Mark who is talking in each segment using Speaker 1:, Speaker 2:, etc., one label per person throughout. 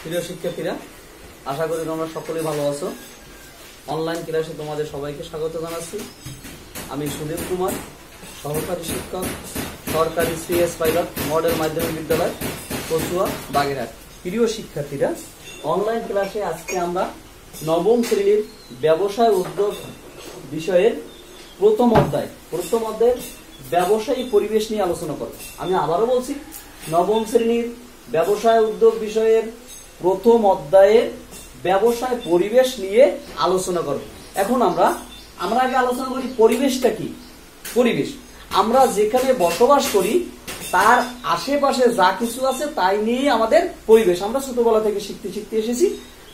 Speaker 1: প্রিয় শিক্ষার্থীরা, আশা করি তোমরা সকলেই ভালো আছো। অনলাইন ক্লাসে তোমাদের সবাইকে স্বাগত জানাচ্ছি। আমি সুদেব কুমার, সহকারী শিক্ষক, সরকারি সিএস পাইলট মডেল মাধ্যমিক বিদ্যালয়, কচুয়া, বাগেরহাট। প্রিয় শিক্ষার্থীরা, অনলাইন ক্লাসে আজকে আমরা নবম শ্রেণীর ব্যবসায় উদ্যোগ বিষয়ের প্রথম অধ্যায়ের ব্যবসায়ী পরিবেশ নিয়ে আলোচনা করব। আমি আবারও বলছি, নবম শ্রেণীর ব্যবসায় উদ্যোগ বিষয়ের প্রথম অধ্যায়ের ব্যবসায় পরিবেশ নিয়ে আলোচনা করব। এখন আমরা আগে আলোচনা করি পরিবেশটা কি। পরিবেশ আমরা যেখানে বসবাস করি তার আশেপাশে যা কিছু আছে তাই নিয়ে আমাদের পরিবেশ। আমরা ছোটবেলা থেকে শিখতে এসেছি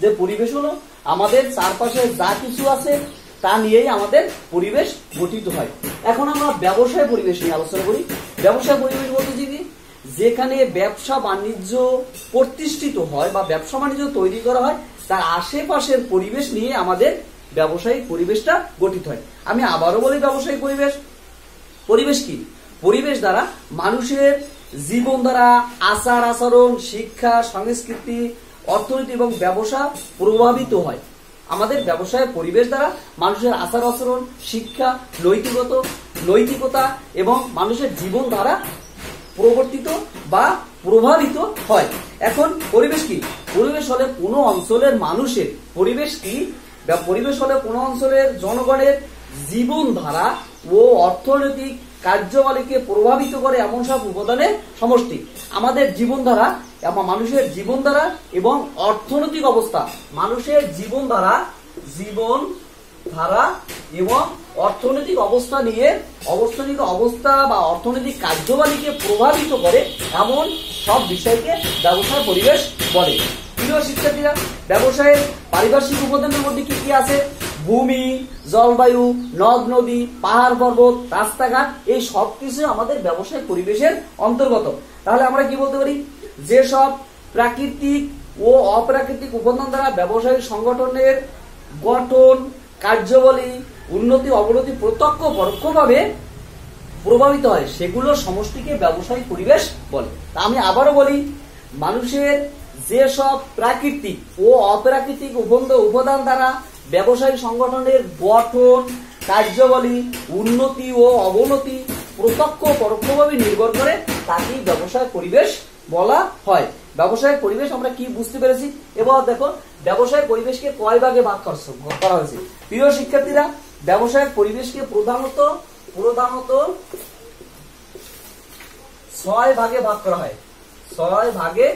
Speaker 1: যে পরিবেশ হলো আমাদের চারপাশে যা কিছু আছে তা নিয়েই আমাদের পরিবেশ গঠিত হয়। এখন আমরা ব্যবসায় পরিবেশ নিয়ে আলোচনা করি। ব্যবসায় পরিবেশ বলতে কি, যেখানে ব্যবসা বাণিজ্য প্রতিষ্ঠিত হয় বা ব্যবসা বাণিজ্য তৈরি করা হয় তার আশেপাশের পরিবেশ নিয়ে আমাদের ব্যবসায়িক পরিবেশটা গঠিত হয়। আমি আবারও বলি, ব্যবসায়িক পরিবেশ কি? পরিবেশ দ্বারা মানুষের জীবনধারা, আচার আচরণ, শিক্ষা, সংস্কৃতি, অর্থনীতি এবং ব্যবসা প্রভাবিত হয়। আমাদের ব্যবসায় পরিবেশ দ্বারা মানুষের আচার আচরণ, শিক্ষা, নৈতিকতা এবং মানুষের জীবনধারা প্রবর্তিত বা প্রভাবিত হয়। এখন পরিবেশ কি? পরিবেশ হলে কোনো অঞ্চলের মানুষের পরিবেশ কি? পরিবেশ হলে কোনো অঞ্চলের জনগণের জীবনধারা ও অর্থনৈতিক কার্যাবলীকে প্রভাবিত করে এমন সব উপাদানের সমষ্টি। আমাদের জীবনধারা, মানুষের জীবনধারা এবং অর্থনৈতিক অবস্থা, মানুষের জীবনধারা এবং অর্থনৈতিক অবস্থা নিয়ে অবস্থা বা অর্থনৈতিক কার্যাবলীকে প্রভাবিত করে এমন সব বিষয়কে ব্যবসায় পরিবেশ বলে। প্রিয় শিক্ষার্থীরা, ব্যবসায়ের পারিপার্শ্বিক উপাদানের মধ্যে কি কি আছে? ভূমি, জলবায়ু, নদ নদী, পাহাড় পর্বত, রাস্তাঘাট, এই সব কিছু আমাদের ব্যবসায় পরিবেশের অন্তর্গত। তাহলে আমরা কি বলতে পারি? যেসব প্রাকৃতিক ও অপ্রাকৃতিক উপাদান দ্বারা ব্যবসায়িক সংগঠনের গঠন, কার্যাবলী, উন্নতি অবনতি প্রত্যক্ষ পরোক্ষভাবে প্রভাবিত হয় সেগুলো সমষ্টিকে ব্যবসায়িক পরিবেশ বলে। তা আমি আবারও বলি, মানুষের যেসব প্রাকৃতিক ও অপ্রাকৃতিক উপাদান দ্বারা ব্যবসায়িক সংগঠনের গঠন, কার্যাবলী, উন্নতি ও অবনতি প্রত্যক্ষ পরোক্ষভাবে নির্ভর করে তাকেই ব্যবসায়িক পরিবেশ বলা হয়। ব্যবসায়িক পরিবেশ আমরা কি বুঝতে পেরেছি? এবার দেখো, ব্যবসায়িক পরিবেশকে কয় ভাগে ভাগ করা হয়েছে। প্রিয় শিক্ষার্থীরা, ব্যবসায়িক পরিবেশকে প্রধানত 6 ভাগে ভাগ করা হয়। 6 ভাগে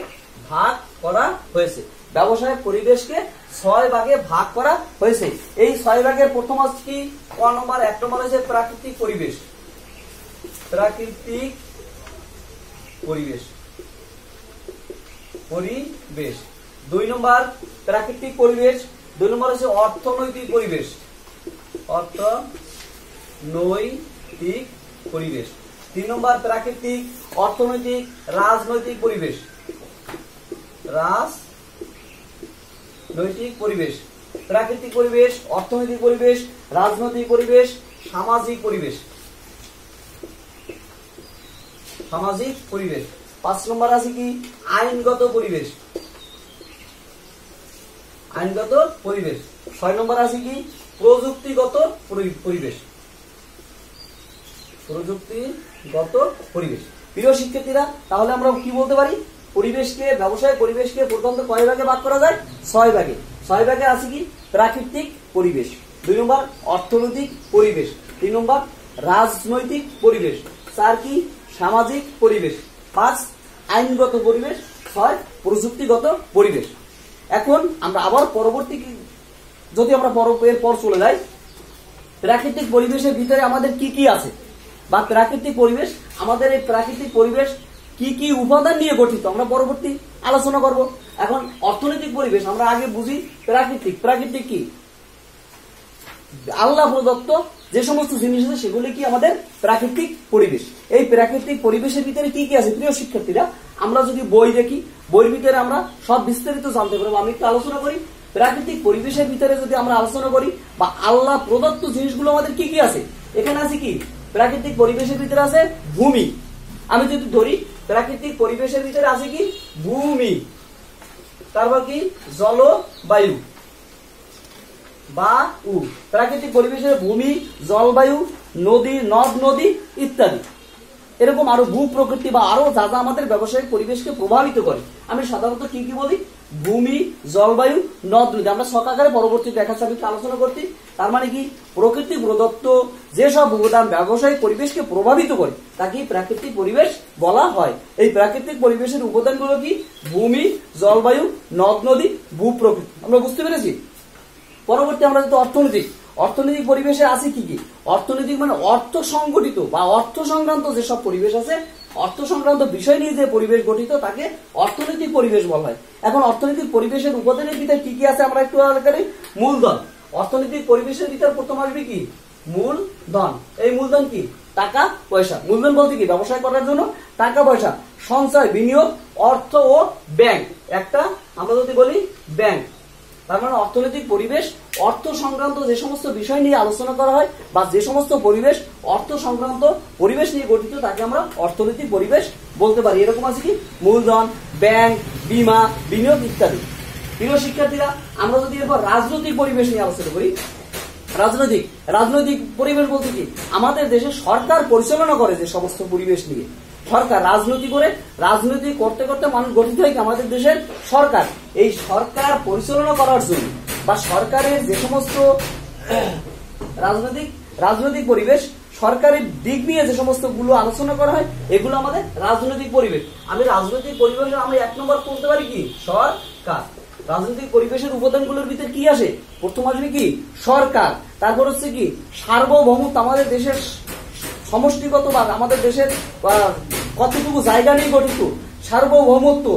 Speaker 1: ভাগ করা হয়েছে। ব্যবসায়িক পরিবেশকে 6 ভাগে ভাগ করা হয়েছে। এই 6 ভাগের প্রথম আছে কি? 1 নম্বর হচ্ছে প্রাকৃতিক পরিবেশ। 2 নম্বর প্রাকৃতিক পরিবেশ। 2 নম্বর হচ্ছে অর্থনৈতিক পরিবেশ। 3 নম্বর প্রাকৃতিক, অর্থনৈতিক, রাজনৈতিক পরিবেশ। প্রাকৃতিক পরিবেশ, অর্থনৈতিক পরিবেশ, রাজনৈতিক পরিবেশ, সামাজিক পরিবেশ। 5 নম্বর আছে কি? আইনগত পরিবেশ। 6 নম্বর আছে কি? প্রযুক্তিগত পরিবেশ। প্রিয় শিক্ষার্থীরা, তাহলে আমরা কি বলতে পারি? ব্যবসায় পরিবেশকে প্রধানত কয় ভাগে ভাগ করা যায়? 6 ভাগে। 6 ভাগে আছে কি? প্রাকৃতিক পরিবেশ। 2 নম্বর অর্থনৈতিক পরিবেশ। 3 নম্বর রাজনৈতিক পরিবেশ। 4 কি? সামাজিক পরিবেশ। 5 আইনগত পরিবেশ। 6 প্রযুক্তিগত পরিবেশ। এখন আমরা আবার যদি আমরা এরপর চলে যাই, প্রাকৃতিক পরিবেশের ভিতরে আমাদের কি কি আছে বা প্রাকৃতিক পরিবেশ, আমাদের এই প্রাকৃতিক পরিবেশ কি কি উপাদান নিয়ে গঠিত আমরা পরবর্তী আলোচনা করব। এখন অর্থনৈতিক পরিবেশ আমরা আগে বুঝি। প্রাকৃতিক কি? আল্লাহ প্রদত্ত যে সমস্ত জিনিস আছে সেগুলি কি আমাদের প্রাকৃতিক পরিবেশ। এই প্রাকৃতিক পরিবেশের ভিতরে কি কি আছে? প্রিয় শিক্ষার্থীরা, আমরা যদি বই দেখি, বইয়ের ভিতরে আমরা সব বিস্তারিত জানতে পারবো। আমি একটু আলোচনা করি। প্রাকৃতিক পরিবেশের ভিতরে যদি আমরা আলোচনা করি বা আল্লাহ প্রদত্ত জিনিসগুলো আমাদের কি কি আছে, এখানে আছে কি? প্রাকৃতিক পরিবেশের ভিতরে আছে ভূমি। আমি যদি ধরি, প্রাকৃতিক পরিবেশের ভিতরে আছে কি? ভূমি। তারপর কি জলবায়ু বা প্রাকৃতিক পরিবেশের ভূমি, জলবায়ু, নদী, নদ নদী ইত্যাদি। এরকম আরো ভূ প্রকৃতি বা আরো যা যা আমাদের ব্যবসায়িক পরিবেশকে প্রভাবিত করে। আমি সাধারণত কি কি বলি? ভূমি, জলবায়ু, নদ নদী। আমরা সকালে পরবর্তী দেখা সাপেক্ষে আলোচনা করছি। তার মানে কি প্রকৃতি প্রদত্ত যেসব উপাদান ব্যবসায়িক পরিবেশকে প্রভাবিত করে তাকে প্রাকৃতিক পরিবেশ বলা হয়। এই প্রাকৃতিক পরিবেশের উপাদানগুলো কি? ভূমি, জলবায়ু, নদ নদী, ভূ প্রকৃতি। আমরা বুঝতে পেরেছি। পরবর্তী আমরা যদি অর্থনৈতিক পরিবেশে আছে কি কি? অর্থনৈতিক মানে অর্থ সংগঠিত বা অর্থ সংক্রান্ত যেসব পরিবেশ আছে, অর্থ সংক্রান্ত বিষয় নিয়ে যে পরিবেশ গঠিত তাকে অর্থনৈতিক পরিবেশ বলা হয়। এখন অর্থনৈতিক পরিবেশের উপাদানের ভিতরে কি কি আছে আমরা একটু আলোচনা করি। মূলধন। অর্থনৈতিক পরিবেশের ভিতরে প্রথম আসবে কি? মূলধন। এই মূলধন কি? টাকা পয়সা। মূলধন বলতে কি? ব্যবসায় করার জন্য টাকা পয়সা, সঞ্চয়, বিনিয়োগ, অর্থ ও ব্যাংক। একটা আমরা যদি বলি ব্যাংক, তার মানে অর্থনৈতিক পরিবেশ অর্থ সংক্রান্ত যে সমস্ত বিষয় নিয়ে আলোচনা করা হয় বা যে সমস্ত পরিবেশ অর্থ সংক্রান্ত পরিবেশ নিয়ে গঠিত তাকে আমরা অর্থনৈতিক পরিবেশ বলতে পারি। এরকম আছে কি? মূলধন, ব্যাংক, বীমা, বিনিয়োগ ইত্যাদি। প্রিয় শিক্ষার্থীরা, আমরা যদি এরপর রাজনৈতিক পরিবেশ নিয়ে আলোচনা করি। রাজনৈতিক পরিবেশ বলতে কি? আমাদের দেশে সরকার পরিচালনা করে যে সমস্ত পরিবেশ নিয়ে। সরকার রাজনীতি করতে করতে মানুষ গঠিত হয় আমাদের দেশের সরকার। এই সরকার পরিচালনা করার জন্য বা সরকারের যে সমস্ত রাজনৈতিক পরিবেশ, সরকারের দিক নিয়ে যে সমস্ত গুলো আলোচনা করা হয় এগুলো আমাদের রাজনৈতিক পরিবেশ। আমি রাজনৈতিক পরিবেশে আমি 1 নম্বর বলতে পারি কি? সরকার। রাজনৈতিক পরিবেশের উপাদানগুলোর ভিতরে কি আসে? প্রথম আসবে কি? সরকার। তারপর হচ্ছে কি? সার্বভৌমত্ব। আমাদের দেশের সমষ্টিগত বা আমাদের দেশের কতটুকু জায়গা নিয়ে গঠিত। সার্বভৌমত্ব,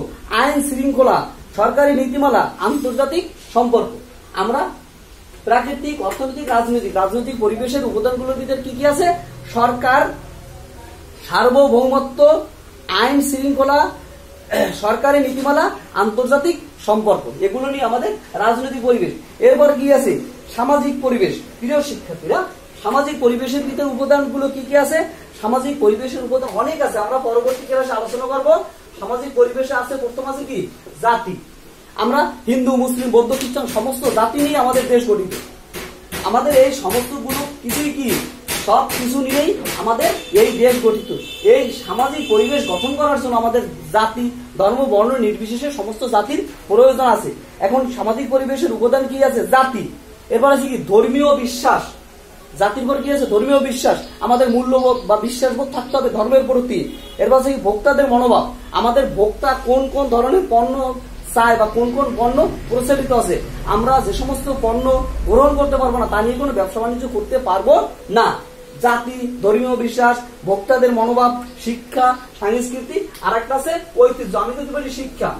Speaker 1: আইন শৃঙ্খলা, সরকারি নীতিমালা, আন্তর্জাতিক সম্পর্ক। আমরা প্রাকৃতিক, অর্থনৈতিক, রাজনৈতিক পরিবেশের উপাদানগুলোর ভিতরে কি কি আছে? সরকার, সার্বভৌমত্ব, আইন শৃঙ্খলা, সরকারি নীতিমালা, আন্তর্জাতিক সম্পর্ক। এগুলো নিয়ে আমাদের রাজনৈতিক পরিবেশ। এরপরে কি আছে? সামাজিক পরিবেশ। প্রিয় শিক্ষার্থীরা, সামাজিক পরিবেশের ভিতরে উপাদানগুলো কি কি আছে? সামাজিক পরিবেশের উপাদান অনেক আছে, আমরা পরবর্তী ক্লাসে আলোচনা করব। সামাজিক পরিবেশে আছে প্রথম আছে কি? জাতি। আমরা হিন্দু, মুসলিম, বৌদ্ধ, খ্রিস্টান সমস্ত জাতি নিয়ে আমাদের দেশ গঠিত। আমাদের এই সমস্ত গুলো কিছুই কি? সব কিছু নিয়েই আমাদের এই দেশ গঠিত। এই সামাজিক পরিবেশ গঠন করার জন্য আমাদের জাতি, ধর্ম, বর্ণ নির্বিশেষে সমস্ত জাতির প্রয়োজন আছে। এখন সামাজিক পরিবেশের উপাদান কি আছে? জাতি। এরপর আছে কি? ধর্মীয় বিশ্বাস। জাতির পর কি আছে? ধর্মীয় বিশ্বাস। আমাদের মূল্যবোধ বা বিশ্বাসবোধ থাকতে হবে ধর্মের প্রতি। এরপর আছে কি? ভোক্তাদের মনোভাব। আমাদের ভোক্তা কোন কোন ধরনের পণ্য চায় বা কোন কোন পণ্য প্রচলিত আছে। আমরা যে সমস্ত পণ্য গ্রহণ করতে পারবো না তা নিয়ে কোনো ব্যবসা বাণিজ্য করতে পারবো না। জাতি, ধর্মীয় বিশ্বাস, ভোক্তাদের মনোভাব, শিক্ষা, সংস্কৃতি, আর একটা আছে ঐতিহ্য। আমি যদি বলি শিক্ষা,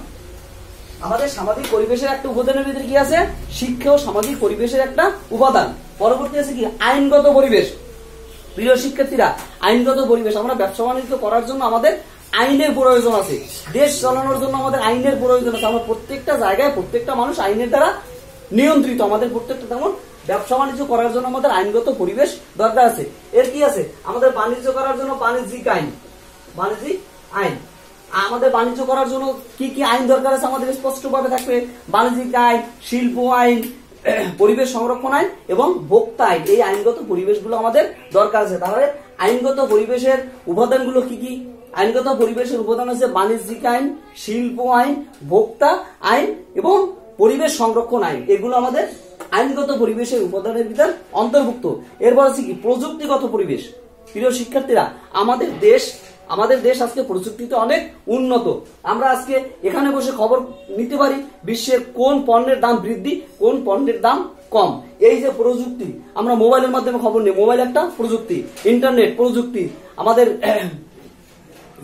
Speaker 1: আমাদের সামাজিক পরিবেশের একটা উপাদানের ভিতরে কি আছে? শিক্ষা ও সামাজিক পরিবেশের একটা উপাদান। পরবর্তী আছে কি? আইনগত পরিবেশ। প্রিয় শিক্ষার্থীরা, আইনগত পরিবেশ। আমরা ব্যবসা বাণিজ্য করার জন্য আমাদের আইনের প্রয়োজন আছে। দেশ চালানোর জন্য আমাদের আইনের প্রয়োজন আছে। আমরা প্রত্যেকটা জায়গায় প্রত্যেকটা মানুষ আইনের দ্বারা নিয়ন্ত্রিত। আমাদের প্রত্যেকটা, তেমন ব্যবসা বাণিজ্য করার জন্য আমাদের আইনগত পরিবেশ দরকার আছে। এর কি আছে? আমাদের বাণিজ্য করার জন্য বাণিজ্যিক আইন। আমাদের বাণিজ্য করার জন্য কি কি আইন দরকার আছে আমাদের স্পষ্টভাবে থাকবে। বাণিজ্যিক আইন, শিল্প আইন, পরিবেশ সংরক্ষণ আইন এবং ভোক্তা আইন। এই আইনগত পরিবেশগুলো আমাদের দরকার আছে। তাহলে আইনগত পরিবেশের উপাদানগুলো কি কি? আইনগত পরিবেশের উপাদান আছে বাণিজ্যিক আইন, শিল্প আইন, ভোক্তা আইন এবং পরিবেশ সংরক্ষণ আইন। এগুলো আমাদের আইনগত পরিবেশের উপাদানের ভিতর অন্তর্ভুক্ত। এরপর আছে কি? প্রযুক্তিগত পরিবেশ। প্রিয় শিক্ষার্থীরা, আমাদের দেশ আজকে প্রযুক্তিতে অনেক উন্নত। আমরা আজকে এখানে বসে খবর নিতে পারি বিশ্বের কোন পণ্যের দাম বৃদ্ধি, কোন পণ্যের দাম কম। এই যে প্রযুক্তি, আমরা মোবাইলের মাধ্যমে খবর নিই। মোবাইল একটা প্রযুক্তি, ইন্টারনেট প্রযুক্তি। আমাদের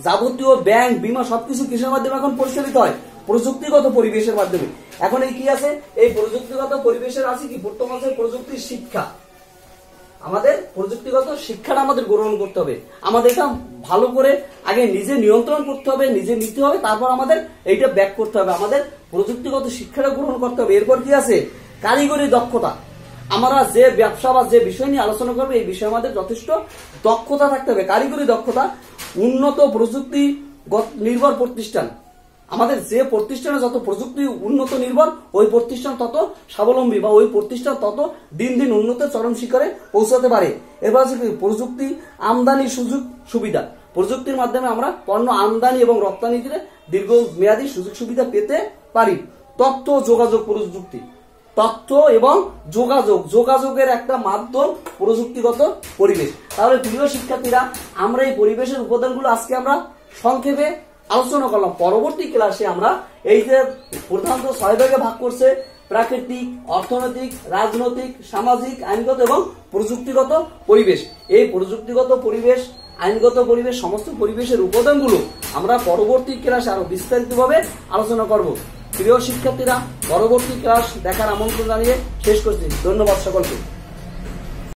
Speaker 1: যাবতীয় ব্যাংক, বীমা সবকিছু কিসের মাধ্যমে এখন পরিচালিত হয়? প্রযুক্তিগত পরিবেশের মাধ্যমে। এখন এই কি আছে? এই প্রযুক্তিগত পরিবেশের আছে কি? বর্তমান প্রযুক্তির শিক্ষা। আমাদের প্রযুক্তিগত শিক্ষাটা আমাদের গ্রহণ করতে হবে। আমাদের এটা ভালো করে আগে নিজে নিয়ন্ত্রণ করতে হবে, নিজে নিতে হবে, তারপর আমাদের এইটা ব্যাক করতে হবে। আমাদের প্রযুক্তিগত শিক্ষাটা গ্রহণ করতে হবে। এরপর কি আছে? কারিগরি দক্ষতা। আমরা যে ব্যবসা বা যে বিষয় নিয়ে আলোচনা করবো এই বিষয়ে আমাদের যথেষ্ট দক্ষতা থাকতে হবে। কারিগরি দক্ষতা, উন্নত প্রযুক্তি নির্ভর প্রতিষ্ঠান। আমাদের যে প্রতিষ্ঠানে যত প্রযুক্তি উন্নত নির্ভর, ওই প্রতিষ্ঠান তত স্বাবলম্বী বা ওই প্রতিষ্ঠান তত দিন দিন উন্নত চরম শিখরে পৌঁছাতে পারে। এবার হচ্ছে প্রযুক্তি আমদানি সুযোগ সুবিধা। প্রযুক্তির মাধ্যমে আমরা পণ্য আমদানি এবং রপ্তানিতে দীর্ঘমেয়াদী সুযোগ সুবিধা পেতে পারি। তথ্য যোগাযোগ প্রযুক্তি, তথ্য এবং যোগাযোগের একটা মাধ্যম প্রযুক্তিগত পরিবেশ। তাহলে প্রিয় শিক্ষার্থীরা, আমরা এই পরিবেশের উপাদানগুলো আজকে আমরা সংক্ষেপে আলোচনা করলাম। পরবর্তী ক্লাসে আমরা এই যে প্রধানত 6 ভাগে ভাগ করছে, প্রাকৃতিক, অর্থনৈতিক, রাজনৈতিক, সামাজিক, আইনগত এবং প্রযুক্তিগত পরিবেশ, এই প্রযুক্তিগত পরিবেশ, আইনগত পরিবেশ, সমস্ত পরিবেশের উপাদানগুলো আমরা পরবর্তী ক্লাসে আরো বিস্তারিতভাবে আলোচনা করব। প্রিয় শিক্ষার্থীরা, পরবর্তী ক্লাস দেখার আমন্ত্রণ জানিয়ে শেষ করছি। ধন্যবাদ সকলকে।